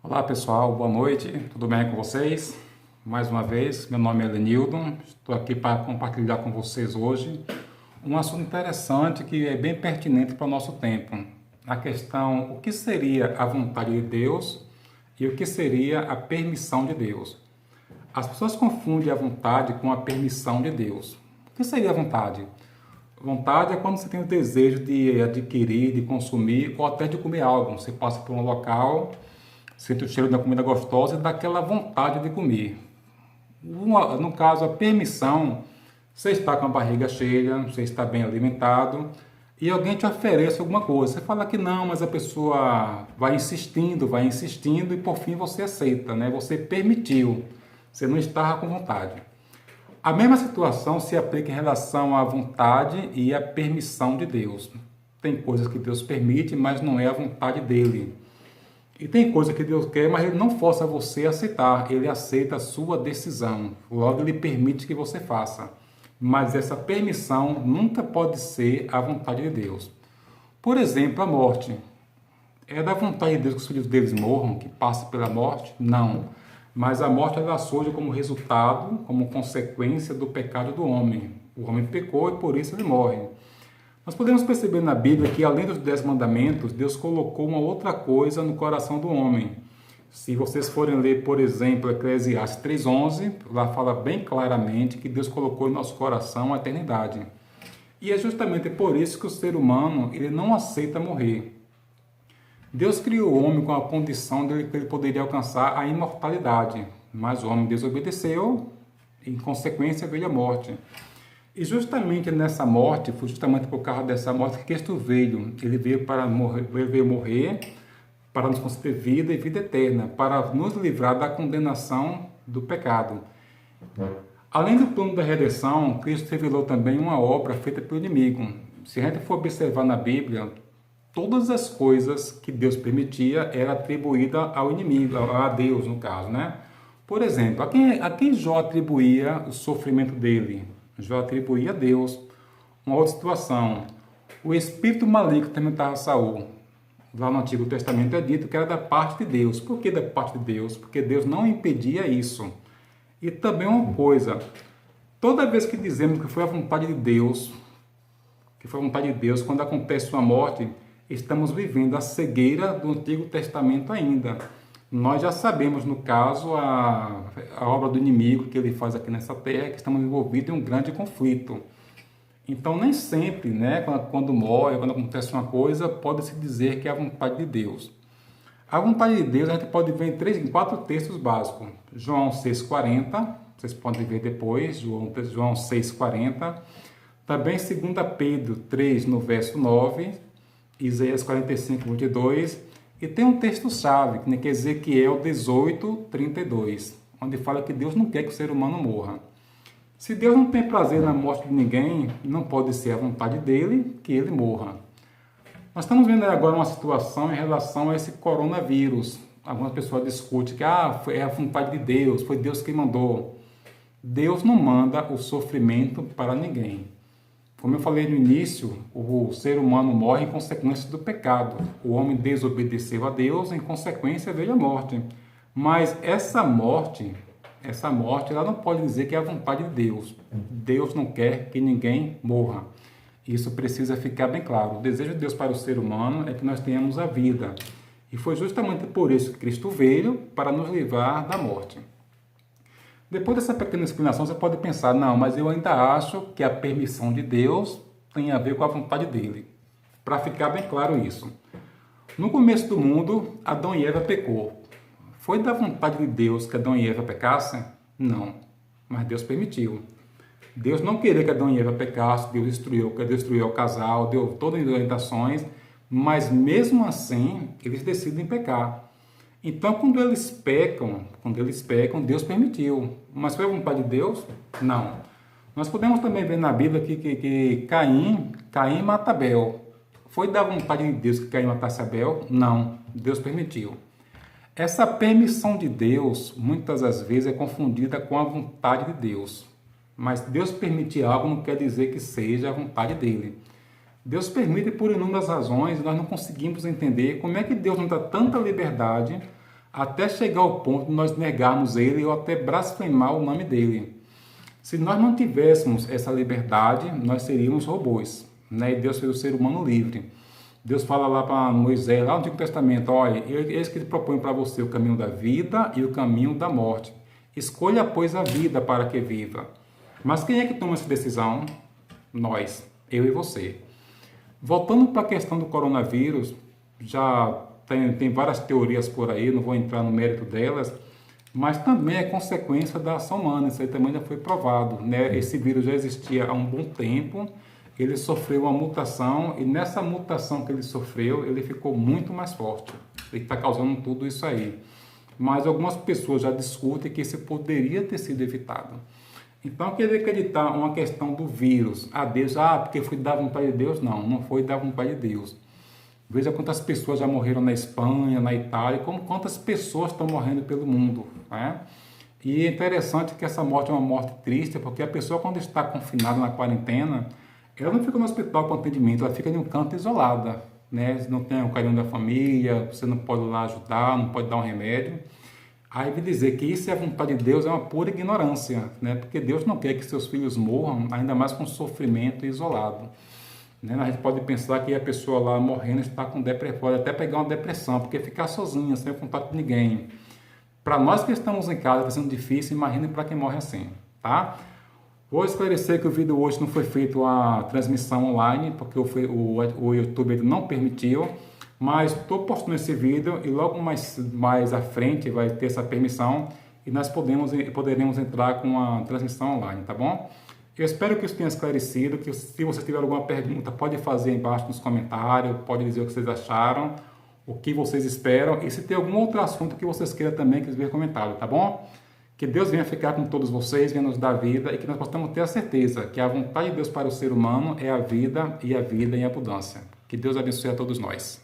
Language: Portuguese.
Olá pessoal, boa noite, tudo bem com vocês? Mais uma vez, meu nome é Lenildon, estou aqui para compartilhar com vocês hoje um assunto interessante que é bem pertinente para o nosso tempo. A questão, o que seria a vontade de Deus e o que seria a permissão de Deus. As pessoas confundem a vontade com a permissão de Deus. O que seria a vontade? Vontade é quando você tem o desejo de adquirir, de consumir ou até de comer algo. Você passa por um local, sente o cheiro da comida gostosa e dá aquela vontade de comer. No caso, a permissão, você está com a barriga cheia, você está bem alimentado e alguém te oferece alguma coisa. Você fala que não, mas a pessoa vai insistindo e por fim você aceita, né? Você permitiu, você não estava com vontade. A mesma situação se aplica em relação à vontade e à permissão de Deus. Tem coisas que Deus permite, mas não é a vontade dele. E tem coisa que Deus quer, mas Ele não força você a aceitar. Ele aceita a sua decisão. Logo, Ele permite que você faça. Mas essa permissão nunca pode ser a vontade de Deus. Por exemplo, a morte. É da vontade de Deus que os filhos deles morram, que passem pela morte? Não. Mas a morte ela surge como resultado, como consequência do pecado do homem. O homem pecou e por isso ele morre. Nós podemos perceber na Bíblia que, além dos 10 mandamentos, Deus colocou uma outra coisa no coração do homem. Se vocês forem ler, por exemplo, Eclesiastes 3:11, lá fala bem claramente que Deus colocou em nosso coração a eternidade. E é justamente por isso que o ser humano ele não aceita morrer. Deus criou o homem com a condição de que ele poderia alcançar a imortalidade, mas o homem desobedeceu e, em consequência, veio a morte. E justamente nessa morte, foi justamente por causa dessa morte que Cristo veio. Ele veio para morrer, para nos conceder vida e vida eterna, para nos livrar da condenação do pecado. Além do plano da redenção, Cristo revelou também uma obra feita pelo inimigo. Se a gente for observar na Bíblia, todas as coisas que Deus permitia eram atribuídas ao inimigo, a Deus no caso, né? Por exemplo, a quem Jó atribuía o sofrimento dele? Jó atribuía a Deus. Uma outra situação, o espírito maligno que atormentava Saul. Lá no Antigo Testamento é dito que era da parte de Deus. Por que da parte de Deus? Porque Deus não impedia isso. E também uma coisa, toda vez que dizemos que foi a vontade de Deus, quando acontece uma morte, estamos vivendo a cegueira do Antigo Testamento ainda. Nós já sabemos, no caso, a obra do inimigo que ele faz aqui nessa terra, que estamos envolvidos em um grande conflito. Então, nem sempre, né, quando morre, quando acontece uma coisa, pode-se dizer que é a vontade de Deus. A vontade de Deus a gente pode ver em 4 textos básicos. João 6,40, vocês podem ver depois, João 6,40. Também 2 Pedro 3, no verso 9, Isaías 45, 22. E tem um texto-chave, que é Ezequiel 18, 32, onde fala que Deus não quer que o ser humano morra. Se Deus não tem prazer na morte de ninguém, não pode ser a vontade dele que ele morra. Nós estamos vendo agora uma situação em relação a esse coronavírus. Algumas pessoas discutem que é a vontade de Deus, foi Deus quem mandou. Deus não manda o sofrimento para ninguém. Como eu falei no início, o ser humano morre em consequência do pecado. O homem desobedeceu a Deus, em consequência veio a morte. Mas essa morte, ela não pode dizer que é a vontade de Deus. Deus não quer que ninguém morra. Isso precisa ficar bem claro. O desejo de Deus para o ser humano é que nós tenhamos a vida. E foi justamente por isso que Cristo veio, para nos livrar da morte. Depois dessa pequena explanação, você pode pensar, não, mas eu ainda acho que a permissão de Deus tem a ver com a vontade dele. Para ficar bem claro isso. No começo do mundo, Adão e Eva pecou. Foi da vontade de Deus que Adão e Eva pecassem? Não, mas Deus permitiu. Deus não queria que Adão e Eva pecassem, Deus destruiu o casal, deu todas as orientações, mas mesmo assim, eles decidem pecar. Então, quando eles pecam, Deus permitiu. Mas foi a vontade de Deus? Não. Nós podemos também ver na Bíblia que Caim mata Abel. Foi da vontade de Deus que Caim matasse Abel? Não. Deus permitiu. Essa permissão de Deus, muitas das vezes, é confundida com a vontade de Deus. Mas Deus permitir algo não quer dizer que seja a vontade dele. Deus permite por inúmeras razões e nós não conseguimos entender como é que Deus nos dá tanta liberdade até chegar ao ponto de nós negarmos Ele ou até blasfemar o nome dEle. Se nós não tivéssemos essa liberdade, nós seríamos robôs, né? E Deus fez o ser humano livre. Deus fala lá para Moisés, lá no Antigo Testamento, olha, eis que ele propõe para você o caminho da vida e o caminho da morte. Escolha, pois, a vida para que viva. Mas quem é que toma essa decisão? Nós, eu e você. Voltando para a questão do coronavírus, já tem várias teorias por aí, não vou entrar no mérito delas, mas também é consequência da ação humana, isso aí também já foi provado, né? Esse vírus já existia há um bom tempo, ele sofreu uma mutação e nessa mutação que ele sofreu, ele ficou muito mais forte. Ele está causando tudo isso aí. Mas algumas pessoas já discutem que isso poderia ter sido evitado. Então, querer acreditar uma questão do vírus, Deus, porque foi da vontade de Deus? Não, não foi da vontade de Deus. Veja quantas pessoas já morreram na Espanha, na Itália, como quantas pessoas estão morrendo pelo mundo, né? E é interessante que essa morte é uma morte triste, porque a pessoa quando está confinada na quarentena, ela não fica no hospital com atendimento, ela fica em um canto isolada, né? Não tem o carinho da família, você não pode ir lá ajudar, não pode dar um remédio. Aí me dizer que isso é a vontade de Deus é uma pura ignorância, né? Porque Deus não quer que seus filhos morram, ainda mais com sofrimento e isolado. Né? A gente pode pensar que a pessoa lá morrendo está com depressão, pode até pegar uma depressão, porque ficar sozinha, sem contato com ninguém. Para nós que estamos em casa, está sendo difícil, imagine para quem morre assim, tá? Vou esclarecer que o vídeo hoje não foi feito a transmissão online, porque o YouTube não permitiu, mas estou postando esse vídeo e logo mais à frente vai ter essa permissão e nós poderemos entrar com a transmissão online, tá bom? Eu espero que isso tenha esclarecido, que se você tiver alguma pergunta, pode fazer aí embaixo nos comentários, pode dizer o que vocês acharam, o que vocês esperam e se tem algum outro assunto que vocês queiram também que ver comentário, tá bom? Que Deus venha ficar com todos vocês, venha nos dar vida e que nós possamos ter a certeza que a vontade de Deus para o ser humano é a vida e a vida em abundância. Que Deus abençoe a todos nós.